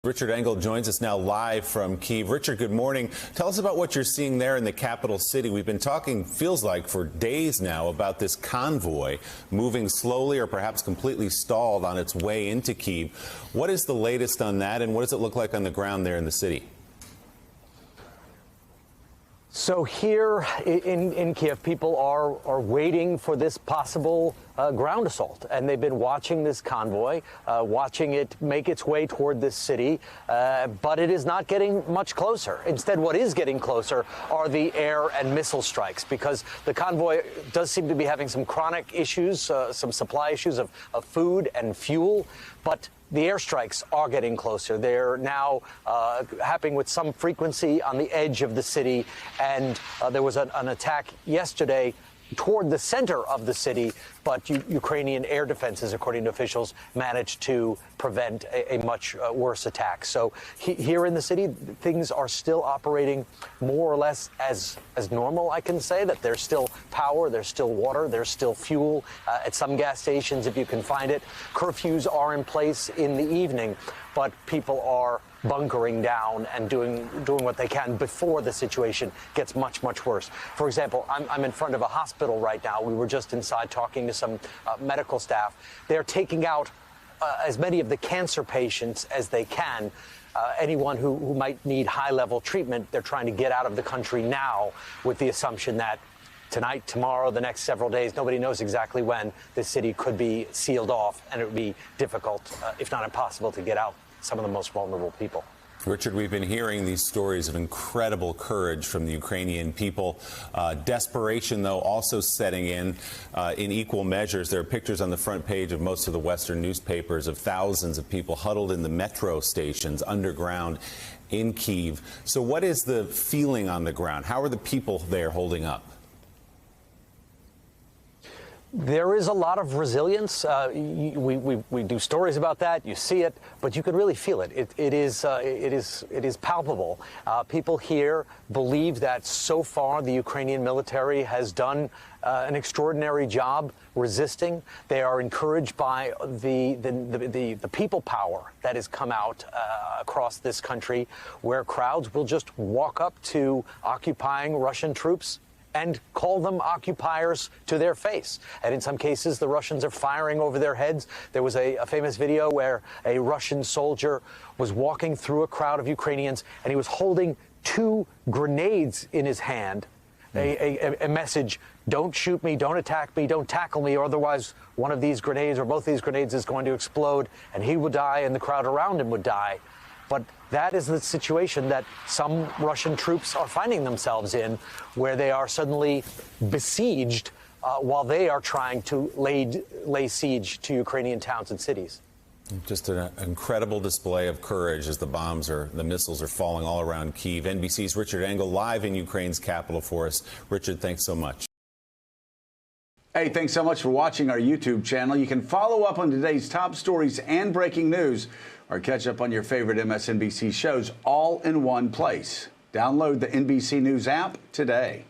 Richard Engel joins us now live from Kyiv. Richard, good morning. Tell us about what you're seeing there in the capital city. We've been talking, feels like, for days now about this convoy moving slowly or perhaps completely stalled on its way into Kyiv. What is the latest on that, and what does it look like on the ground there in the city? So here in Kyiv, people are waiting for this possible ground assault, and they've been watching this convoy, watching it make its way toward this city, but it is not getting much closer. Instead, what is getting closer are the air and missile strikes, because the convoy does seem to be having some chronic issues, some supply issues of food and fuel, but the airstrikes are getting closer. They're now happening with some frequency on the edge of the city, and there was an attack yesterday toward the center of the city, but Ukrainian air defenses, according to officials, managed to prevent a much worse attack. So here in the city, things are still operating more or less as normal. I can say that there's still power, there's still water, there's still fuel at some gas stations if you can find it. Curfews are in place in the evening, but people are bunkering down and doing what they can before the situation gets much worse. For example, I'm in front of a hospital right now. We were just inside talking to some medical staff. They're taking out as many of the cancer patients as they can. Anyone who might need high-level treatment, they're trying to get out of the country now with the assumption that tonight, tomorrow, the next several days, nobody knows exactly when this city could be sealed off, and it would be difficult, if not impossible, to get out some of the most vulnerable people. Richard, we've been hearing these stories of incredible courage from the Ukrainian people. Desperation, though, also setting in equal measures. There are pictures on the front page of most of the Western newspapers of thousands of people huddled in the metro stations underground in Kyiv. So what is the feeling on the ground? How are the people there holding up? There is a lot of resilience. We do stories about that. You see it, but you can really feel it. It is palpable. People here believe that so far the Ukrainian military has done an extraordinary job resisting. They are encouraged by the people power that has come out across this country, where crowds will just walk up to occupying Russian troops and call them occupiers to their face. And in some cases, the Russians are firing over their heads. There was a famous video where a Russian soldier was walking through a crowd of Ukrainians, and he was holding 2 grenades in his hand, a message: don't shoot me, don't attack me, don't tackle me, or otherwise one of these grenades or both these grenades is going to explode, and he would die and the crowd around him would die. But that is the situation that some Russian troops are finding themselves in, where they are suddenly besieged while they are trying to lay siege to Ukrainian towns and cities. Just an incredible display of courage as the missiles are falling all around Kyiv. NBC's Richard Engel live in Ukraine's capital for us. Richard, thanks so much. Hey, thanks so much for watching our YouTube channel. You can follow up on today's top stories and breaking news, or catch up on your favorite MSNBC shows all in one place. Download the NBC News app today.